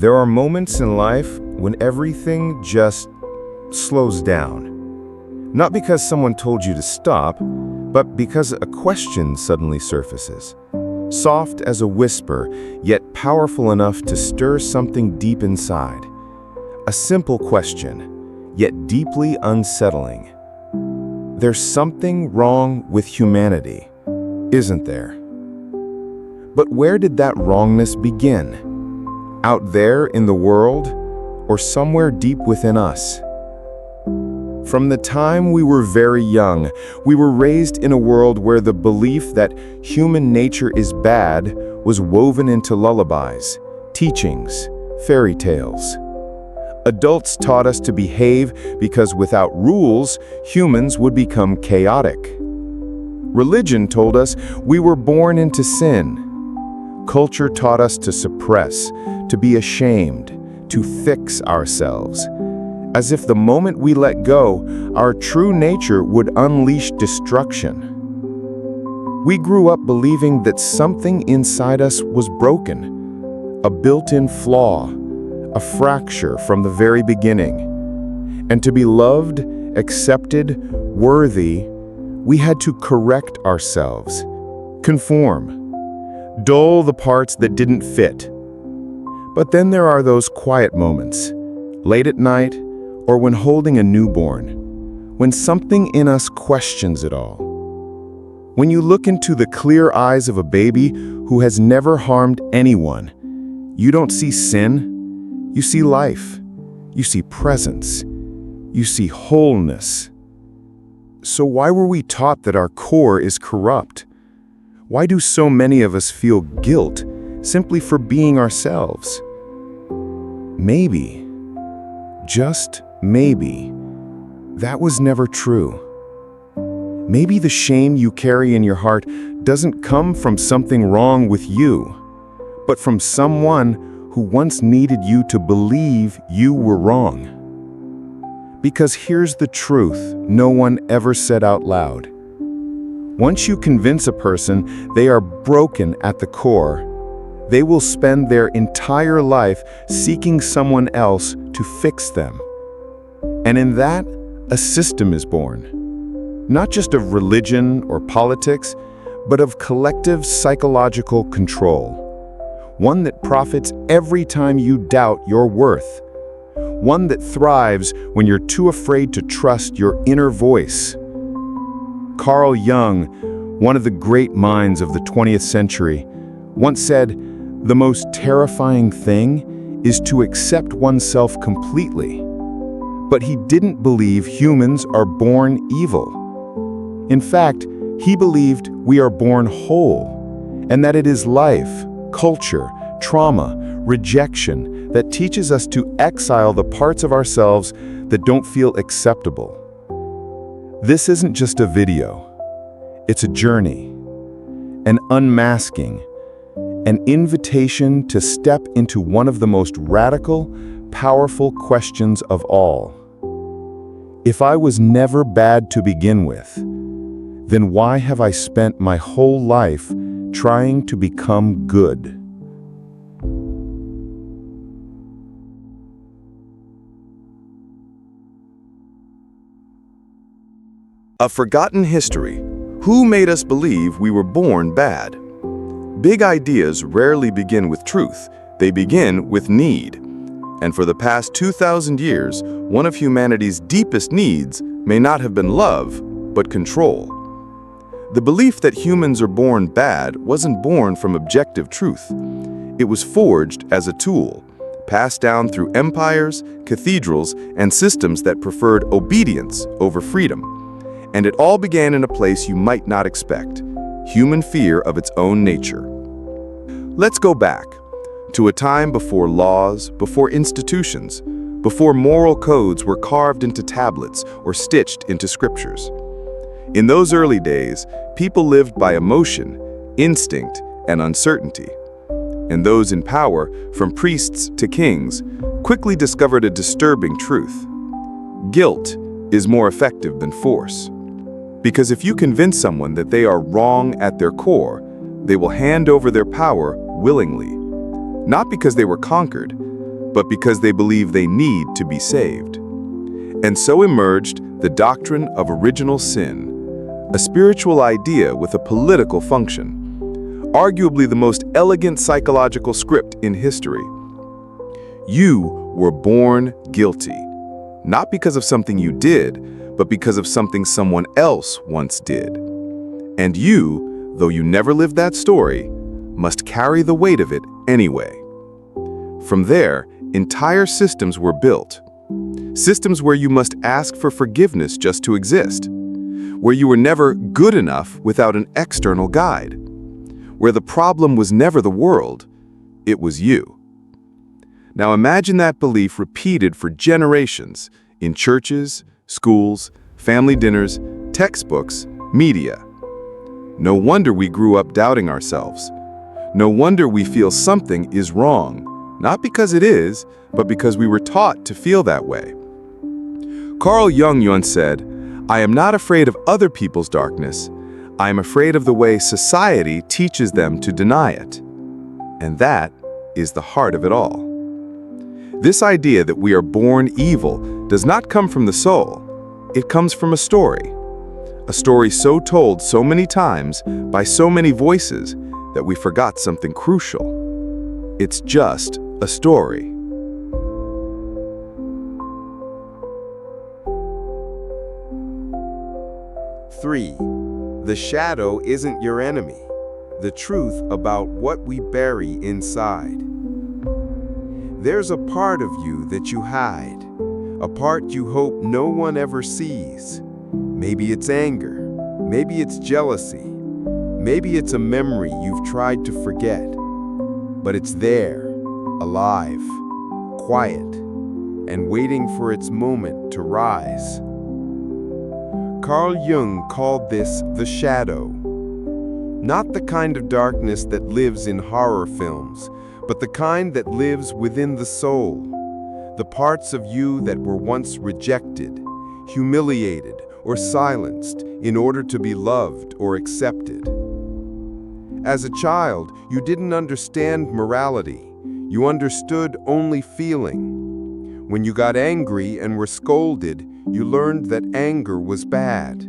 There are moments in life when everything just slows down. Not because someone told you to stop, but because a question suddenly surfaces. Soft as a whisper, yet powerful enough to stir something deep inside. A simple question, yet deeply unsettling. There's something wrong with humanity, isn't there? But where did that wrongness begin? Out there in the world, or somewhere deep within us? From the time we were very young, we were raised in a world where the belief that human nature is bad was woven into lullabies, teachings, fairy tales. Adults taught us to behave because without rules, humans would become chaotic. Religion told us we were born into sin. Culture taught us to suppress, to be ashamed, to fix ourselves. As if the moment we let go, our true nature would unleash destruction. We grew up believing that something inside us was broken, a built-in flaw, a fracture from the very beginning. And to be loved, accepted, worthy, we had to correct ourselves, conform, dull the parts that didn't fit. But then there are those quiet moments, late at night, or when holding a newborn, when something in us questions it all. When you look into the clear eyes of a baby who has never harmed anyone, you don't see sin, you see life, you see presence, you see wholeness. So why were we taught that our core is corrupt? Why do so many of us feel guilt simply for being ourselves? Maybe, just maybe, that was never true. Maybe the shame you carry in your heart doesn't come from something wrong with you, but from someone who once needed you to believe you were wrong. Because here's the truth no one ever said out loud. Once you convince a person they are broken at the core, they will spend their entire life seeking someone else to fix them. And in that, a system is born. Not just of religion or politics, but of collective psychological control. One that profits every time you doubt your worth. One that thrives when you're too afraid to trust your inner voice. Carl Jung, one of the great minds of the 20th century, once said, "The most terrifying thing is to accept oneself completely." But he didn't believe humans are born evil. In fact, he believed we are born whole, and that it is life, culture, trauma, rejection that teaches us to exile the parts of ourselves that don't feel acceptable. This isn't just a video. It's a journey, an unmasking, an invitation to step into one of the most radical, powerful questions of all. If I was never bad to begin with, then why have I spent my whole life trying to become good? A forgotten history. Who made us believe we were born bad? Big ideas rarely begin with truth. They begin with need. And for the past 2,000 years, one of humanity's deepest needs may not have been love, but control. The belief that humans are born bad wasn't born from objective truth. It was forged as a tool, passed down through empires, cathedrals, and systems that preferred obedience over freedom. And it all began in a place you might not expect, human fear of its own nature. Let's go back to a time before laws, before institutions, before moral codes were carved into tablets or stitched into scriptures. In those early days, people lived by emotion, instinct, and uncertainty. And those in power, from priests to kings, quickly discovered a disturbing truth. Guilt is more effective than force. Because if you convince someone that they are wrong at their core, they will hand over their power willingly. Not because they were conquered, but because they believe they need to be saved. And so emerged the doctrine of original sin, a spiritual idea with a political function, arguably the most elegant psychological script in history. You were born guilty, not because of something you did, but because of something someone else once did. And you, though you never lived that story, must carry the weight of it anyway. From there, entire systems were built. Systems where you must ask for forgiveness just to exist, where you were never good enough without an external guide, where the problem was never the world, it was you. Now imagine that belief repeated for generations in churches, schools, family dinners, textbooks, media. No wonder we grew up doubting ourselves. No wonder we feel something is wrong, not because it is, but because we were taught to feel that way. Carl Jung once said, "I am not afraid of other people's darkness. I am afraid of the way society teaches them to deny it." And that is the heart of it all. This idea that we are born evil does not come from the soul. It comes from a story so told so many times by so many voices that we forgot something crucial. It's just a story. Three, the shadow isn't your enemy. The truth about what we bury inside. There's a part of you that you hide, a part you hope no one ever sees. Maybe it's anger, maybe it's jealousy, maybe it's a memory you've tried to forget. But it's there, alive, quiet, and waiting for its moment to rise. Carl Jung called this the shadow. Not the kind of darkness that lives in horror films, but the kind that lives within the soul. The parts of you that were once rejected, humiliated, or silenced in order to be loved or accepted. As a child, you didn't understand morality. You understood only feeling. When you got angry and were scolded, you learned that anger was bad.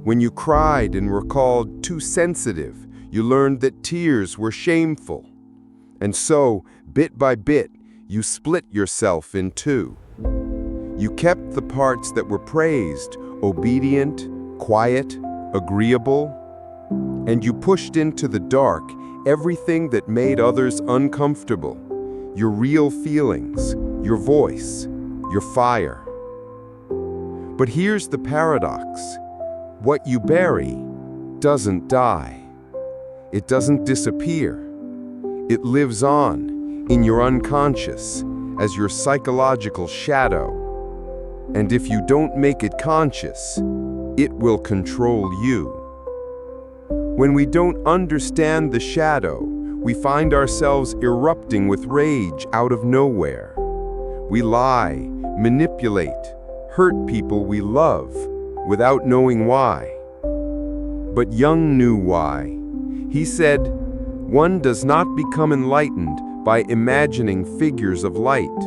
When you cried and were called too sensitive, you learned that tears were shameful. And so, bit by bit, you split yourself in two. You kept the parts that were praised, obedient, quiet, agreeable, and you pushed into the dark everything that made others uncomfortable, your real feelings, your voice, your fire. But here's the paradox. What you bury doesn't die. It doesn't disappear. It lives on in your unconscious as your psychological shadow. And if you don't make it conscious, it will control you. When we don't understand the shadow, we find ourselves erupting with rage out of nowhere. We lie, manipulate, hurt people we love without knowing why. But Jung knew why. He said, "One does not become enlightened by imagining figures of light,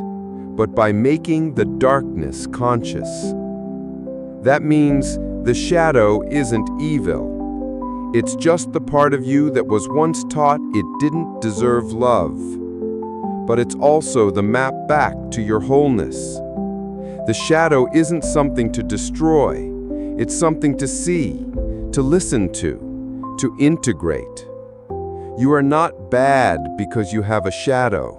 but by making the darkness conscious." That means the shadow isn't evil. It's just the part of you that was once taught it didn't deserve love. But it's also the map back to your wholeness. The shadow isn't something to destroy. It's something to see, to listen to integrate. You are not bad because you have a shadow.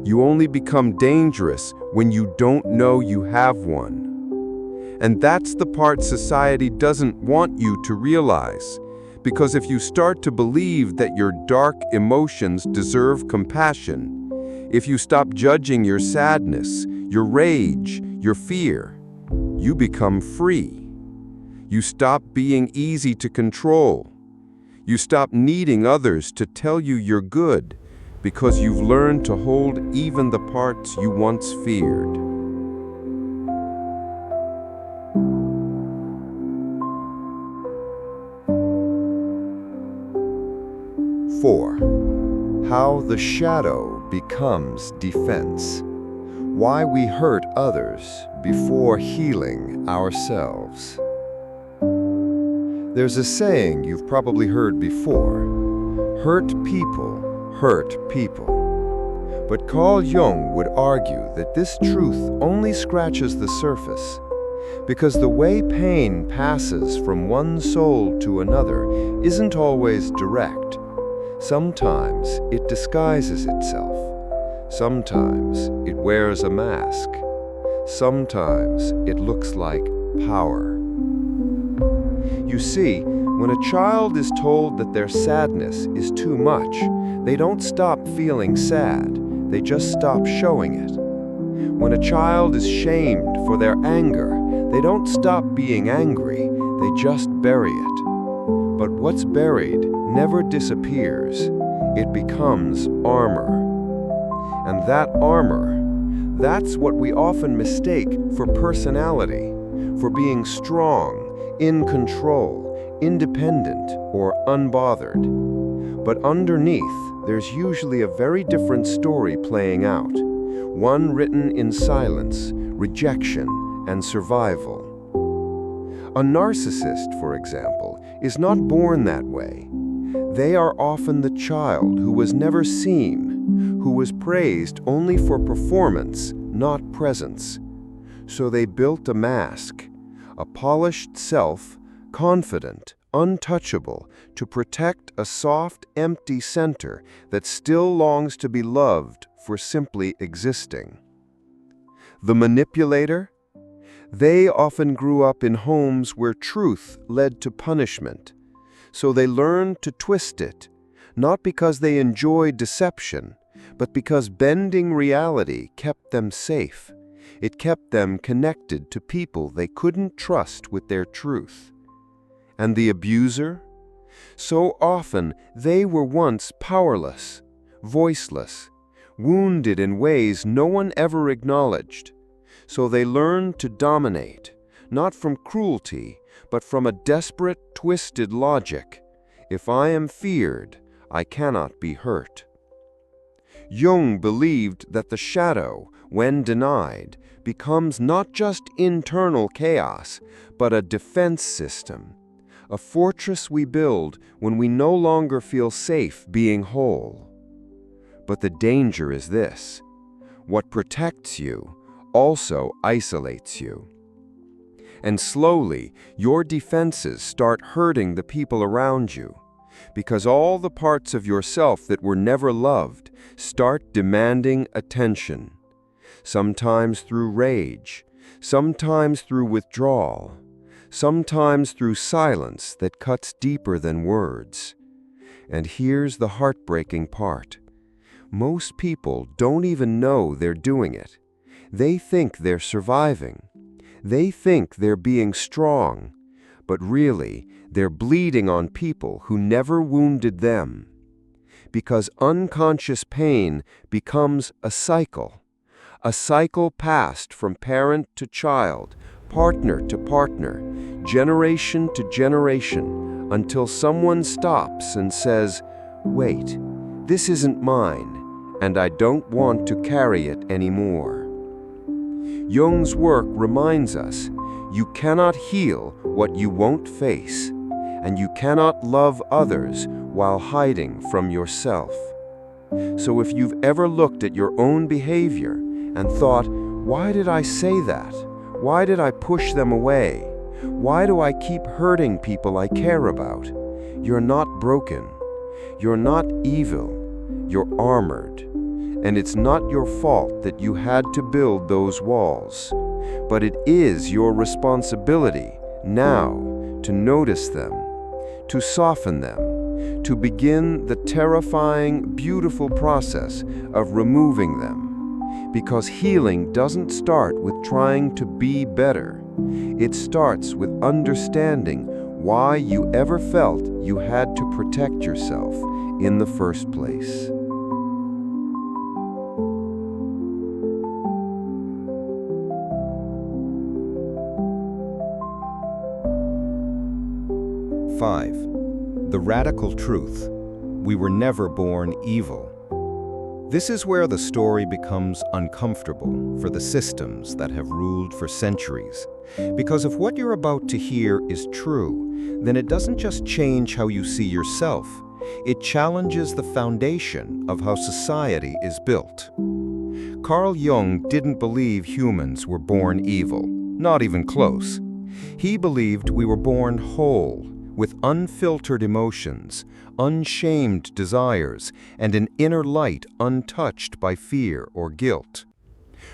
You only become dangerous when you don't know you have one. And that's the part society doesn't want you to realize. Because if you start to believe that your dark emotions deserve compassion, if you stop judging your sadness, your rage, your fear, you become free. You stop being easy to control. You stop needing others to tell you you're good because you've learned to hold even the parts you once feared. Four, how the shadow becomes defense. why we hurt others before healing ourselves. There's a saying you've probably heard before: hurt people hurt people. But Carl Jung would argue that this truth only scratches the surface, because the way pain passes from one soul to another isn't always direct. Sometimes it disguises itself. Sometimes it wears a mask. Sometimes it looks like power. You see, when a child is told that their sadness is too much, they don't stop feeling sad, they just stop showing it. When a child is shamed for their anger, they don't stop being angry, they just bury it. But what's buried never disappears, it becomes armor. And that armor, that's what we often mistake for personality, for being strong, in control, independent, or unbothered. But underneath, there's usually a very different story playing out, one written in silence, rejection, and survival. A narcissist, for example, is not born that way. They are often the child who was never seen, who was praised only for performance, not presence. So they built a mask, a polished self, confident, untouchable, to protect a soft, empty center that still longs to be loved for simply existing. The manipulator? They often grew up in homes where truth led to punishment, so they learned to twist it, not because they enjoyed deception, but because bending reality kept them safe. It kept them connected to people they couldn't trust with their truth. And the abuser? So often they were once powerless, voiceless, wounded in ways no one ever acknowledged. So they learned to dominate, not from cruelty, but from a desperate, twisted logic. If I am feared, I cannot be hurt. Jung believed that the shadow, when denied, becomes not just internal chaos, but a defense system, a fortress we build when we no longer feel safe being whole. But the danger is this: what protects you also isolates you. And slowly, your defenses start hurting the people around you, because all the parts of yourself that were never loved start demanding attention, sometimes through rage, sometimes through withdrawal, sometimes through silence that cuts deeper than words. And here's the heartbreaking part. Most people don't even know they're doing it. They think they're surviving. They think they're being strong, but really, they're bleeding on people who never wounded them. Because unconscious pain becomes a cycle passed from parent to child, partner to partner, generation to generation, until someone stops and says, "Wait, this isn't mine, and I don't want to carry it anymore." Jung's work reminds us, you cannot heal what you won't face, and you cannot love others while hiding from yourself. So if you've ever looked at your own behavior and thought, why did I say that? Why did I push them away? Why do I keep hurting people I care about? You're not broken. You're not evil. You're armored. And it's not your fault that you had to build those walls. But it is your responsibility now to notice them, to soften them, to begin the terrifying, beautiful process of removing them. Because healing doesn't start with trying to be better. It starts with understanding why you ever felt you had to protect yourself in the first place. The radical truth: we were never born evil. This is where the story becomes uncomfortable for the systems that have ruled for centuries. Because if what you're about to hear is true, then it doesn't just change how you see yourself, it challenges the foundation of how society is built. Carl Jung didn't believe humans were born evil, not even close. He believed we were born whole, with unfiltered emotions, unshamed desires, and an inner light untouched by fear or guilt.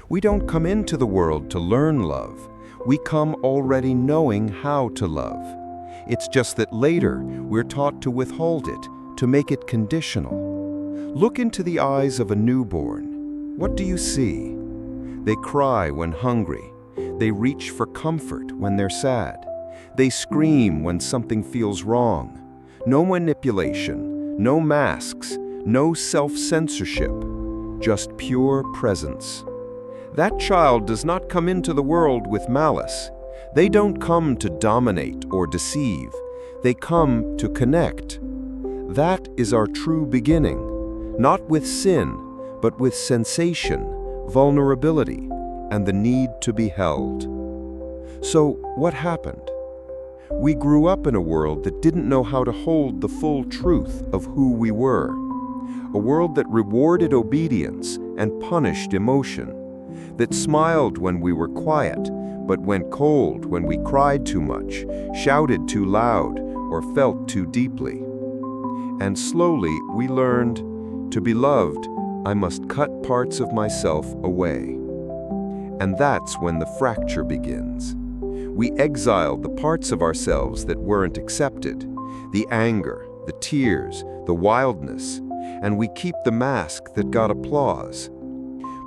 We don't come into the world to learn love. We come already knowing how to love. It's just that later we're taught to withhold it, to make it conditional. Look into the eyes of a newborn. What do you see? They cry when hungry. They reach for comfort when they're sad. They scream when something feels wrong. No manipulation, no masks, no self-censorship, just pure presence. That child does not come into the world with malice. They don't come to dominate or deceive. They come to connect. That is our true beginning, not with sin, but with sensation, vulnerability, and the need to be held. So, what happened? We grew up in a world that didn't know how to hold the full truth of who we were. A world that rewarded obedience and punished emotion. That smiled when we were quiet, but went cold when we cried too much, shouted too loud, or felt too deeply. And slowly we learned, to be loved, I must cut parts of myself away. And that's when the fracture begins. We exiled the parts of ourselves that weren't accepted, the anger, the tears, the wildness, and we keep the mask that got applause.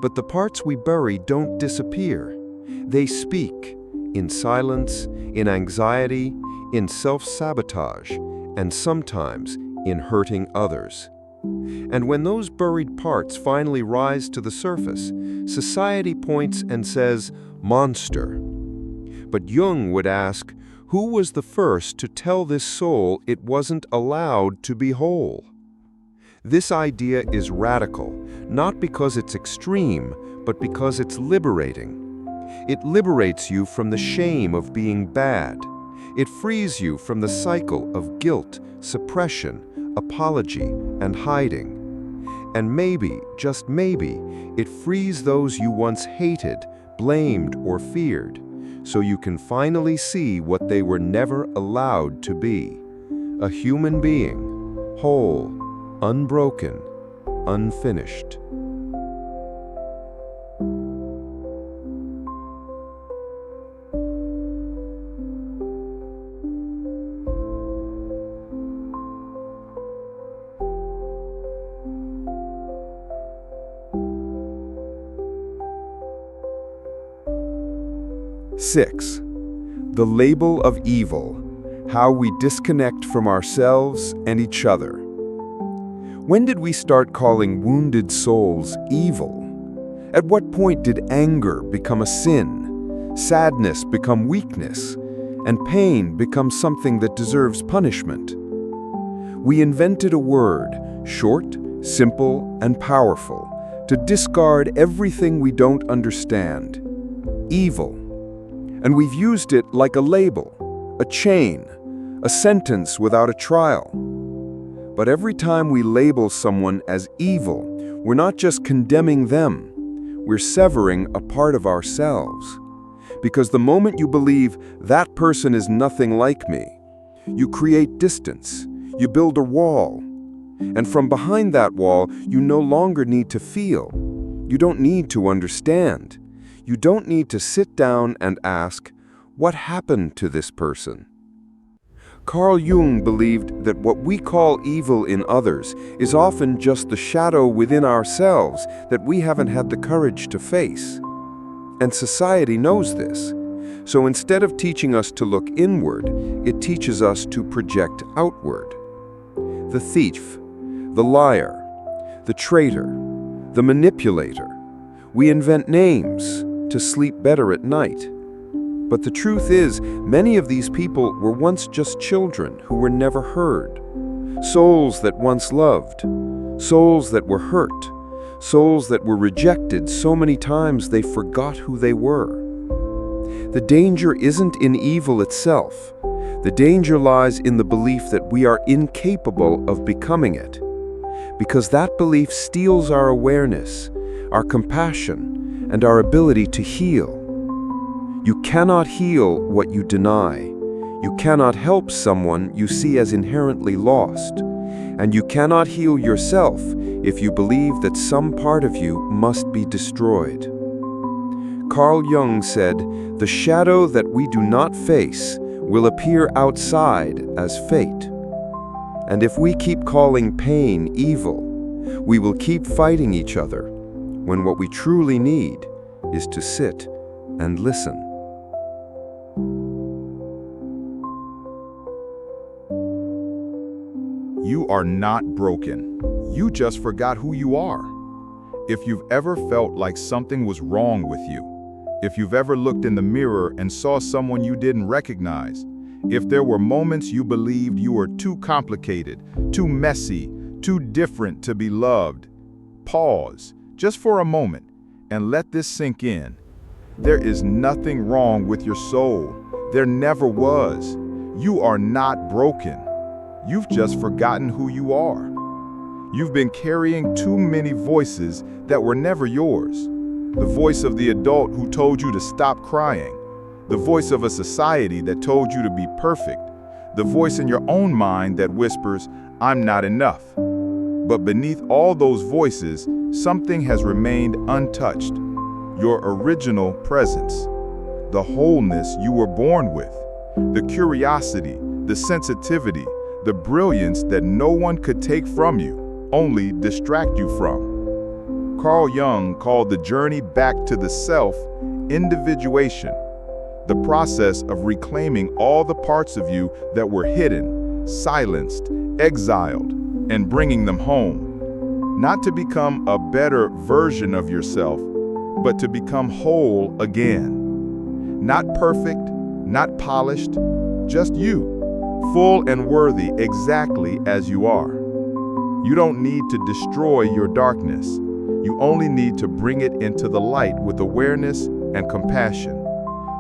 But the parts we bury don't disappear. They speak, in silence, in anxiety, in self-sabotage, and sometimes in hurting others. And when those buried parts finally rise to the surface, society points and says, monster. But Jung would ask, who was the first to tell this soul it wasn't allowed to be whole? This idea is radical, not because it's extreme, but because it's liberating. It liberates you from the shame of being bad. It frees you from the cycle of guilt, suppression, apology, and hiding. And maybe, just maybe, it frees those you once hated, blamed, or feared, so you can finally see what they were never allowed to be. A human being, whole, unbroken, unfinished. Six, the label of evil, how we disconnect from ourselves and each other. When did we start calling wounded souls evil? At what point did anger become a sin, sadness become weakness, and pain become something that deserves punishment? We invented a word, short, simple, and powerful, to discard everything we don't understand. Evil. And we've used it like a label, a chain, a sentence without a trial. But every time we label someone as evil, we're not just condemning them, we're severing a part of ourselves. Because the moment you believe that person is nothing like me, you create distance, you build a wall. And from behind that wall, you no longer need to feel. You don't need to understand. You don't need to sit down and ask, what happened to this person? Carl Jung believed that what we call evil in others is often just the shadow within ourselves that we haven't had the courage to face. And society knows this. So instead of teaching us to look inward, it teaches us to project outward. The thief, the liar, the traitor, the manipulator. We invent names to sleep better at night. But the truth is, many of these people were once just children who were never heard. Souls that once loved. Souls that were hurt. souls that were rejected so many times they forgot who they were. The danger isn't in evil itself. The danger lies in the belief that we are incapable of becoming it, because that belief steals our awareness, our compassion, and our ability to heal. You cannot heal what you deny. You cannot help someone you see as inherently lost. And you cannot heal yourself if you believe that some part of you must be destroyed. Carl Jung said, "The shadow that we do not face will appear outside as fate." And if we keep calling pain evil, we will keep fighting each other, when what we truly need is to sit and listen. You are not broken. You just forgot who you are. If you've ever felt like something was wrong with you, if you've ever looked in the mirror and saw someone you didn't recognize, if there were moments you believed you were too complicated, too messy, too different to be loved, pause just for a moment and let this sink in. There is nothing wrong with your soul. There never was. You are not broken. You've just forgotten who you are. You've been carrying too many voices that were never yours. The voice of the adult who told you to stop crying. The voice of a society that told you to be perfect. The voice in your own mind that whispers, "I'm not enough." But beneath all those voices, something has remained untouched. Your original presence. The wholeness you were born with. The curiosity, the sensitivity, the brilliance that no one could take from you, only distract you from. Carl Jung called the journey back to the self individuation, the process of reclaiming all the parts of you that were hidden, silenced, exiled, and bringing them home. Not to become a better version of yourself, but to become whole again. Not perfect, not polished, just you. Full and worthy exactly as you are. You don't need to destroy your darkness. You only need to bring it into the light with awareness and compassion.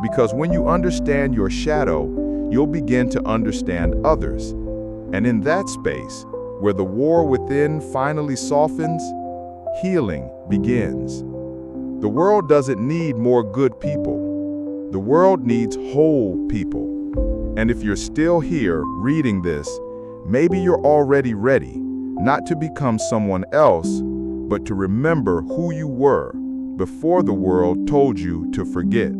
Because when you understand your shadow, you'll begin to understand others. And in that space, where the war within finally softens, healing begins. The world doesn't need more good people. The world needs whole people. And if you're still here reading this, maybe you're already ready, not to become someone else, but to remember who you were before the world told you to forget.